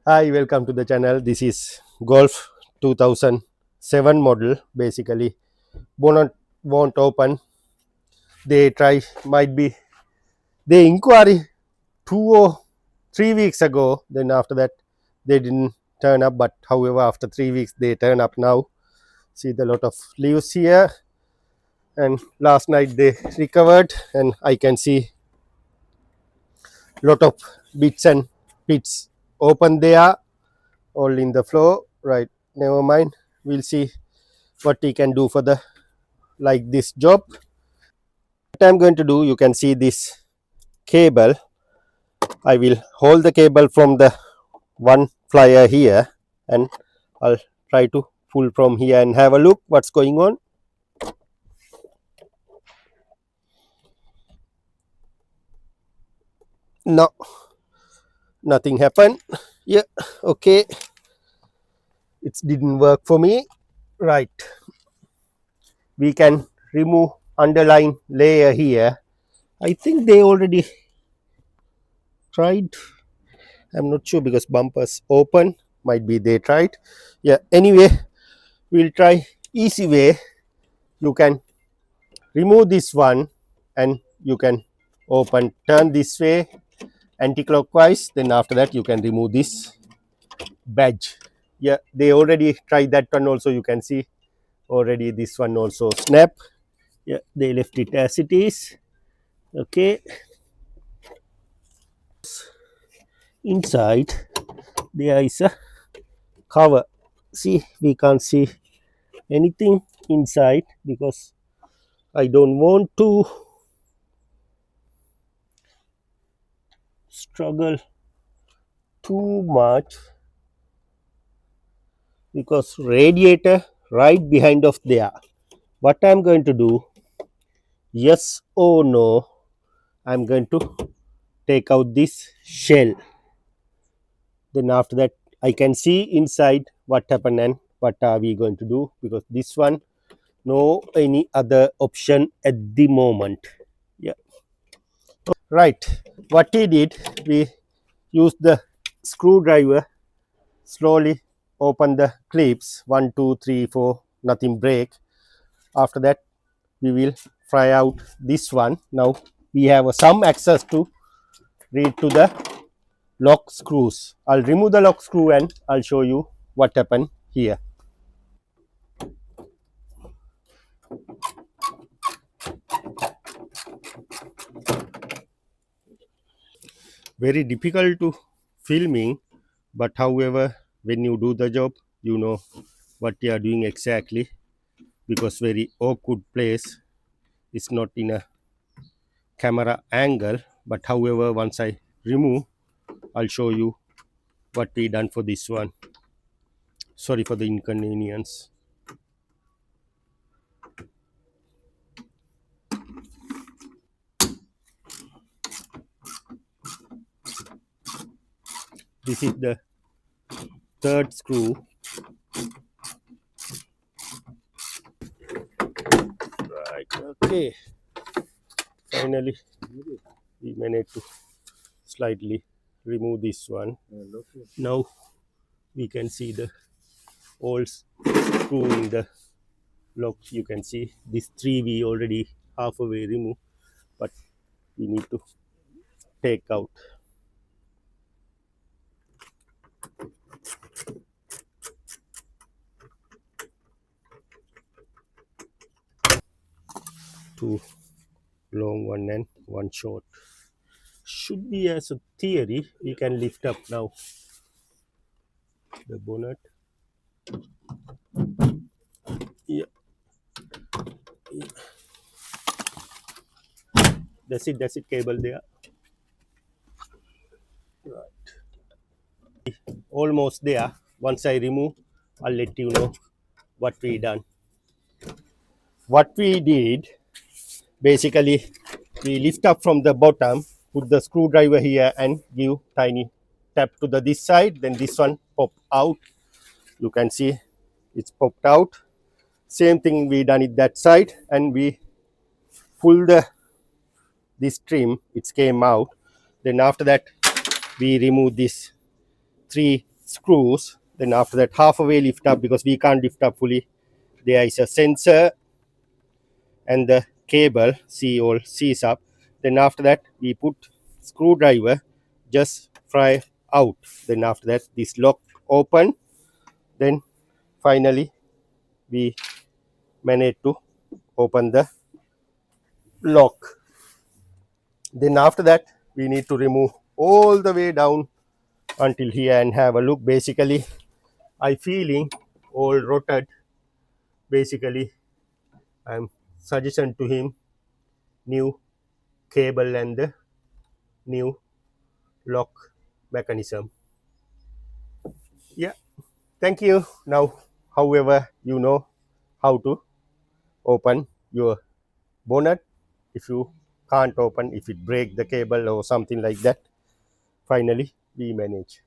Hi, welcome to the channel. This is Golf 2007 model. Basically, bonnet won't open. They try, might be, they inquiry 2 or 3 weeks ago. Then after that, they didn't turn up. But however, after 3 weeks, they turn up now. See the lot of leaves here. And last night they recovered, and I can see lot of bits and pits open there, all in the floor. Right, never mind. We'll see what we can do for the like this job. What I'm going to do, you can see this cable. I will hold the cable from the one flyer here, and I'll try to pull from here and have a look what's going on. No, nothing happened. Yeah, okay, it didn't work for me. Right, we can remove underlying layer here. I think they already tried. I'm not sure because bumpers open, might be they tried. Yeah, anyway, we'll try easy way. You can remove this one and you can open, turn this way anti-clockwise. Then after that you can remove this badge. Yeah, they already tried that one also. You can see already this one also snap. Yeah, they left it as it is. Okay, inside there is a cover. See, we can't see anything inside because I don't want to struggle too much, because radiator right behind of there. What I'm going to do, yes or no, I'm going to take out this shell. Then after that I can see inside what happened and what are we going to do, because this one no any other option at the moment. Yeah, right, what we did, we used the screwdriver, slowly open the clips, 1 2 3 4, nothing break. After that we will fry out this one. Now we have some access to read to the lock screws. I'll remove the lock screw and I'll show you what happened here. Very difficult to filming, but however when you do the job you know what you are doing exactly, because very awkward place. It's not in a camera angle, but however once I remove I'll show you what we done for this one. Sorry for the inconvenience. This is the third screw. Right, okay, finally we managed to slightly remove this one. Now we can see the old screw in the lock. You can see this three we already halfway remove, but we need to take out. Two long one and one short. Should be, as a theory, we can lift up now the bonnet. Yeah. That's it, cable there. Right. Almost there. Once I remove, I'll let you know what we done. What we did, basically, we lift up from the bottom, put the screwdriver here and give tiny tap to the this side, then this one pop out. You can see it's popped out. Same thing we done it that side, and we pull the this trim, it came out. Then after that we remove this three screws. Then after that, halfway lift up, because we can't lift up fully. There is a sensor and the cable see all sees up. Then after that, we put screwdriver, just pry out. Then after that, this lock open. Then finally we managed to open the lock. Then after that, we need to remove all the way down until here and have a look. Basically, I feeling all rotted. Basically, I'm suggestion to him new cable and the new lock mechanism. Yeah, thank you. Now, however, you know how to open your bonnet. If you can't open, if it break the cable or something like that, finally we manage.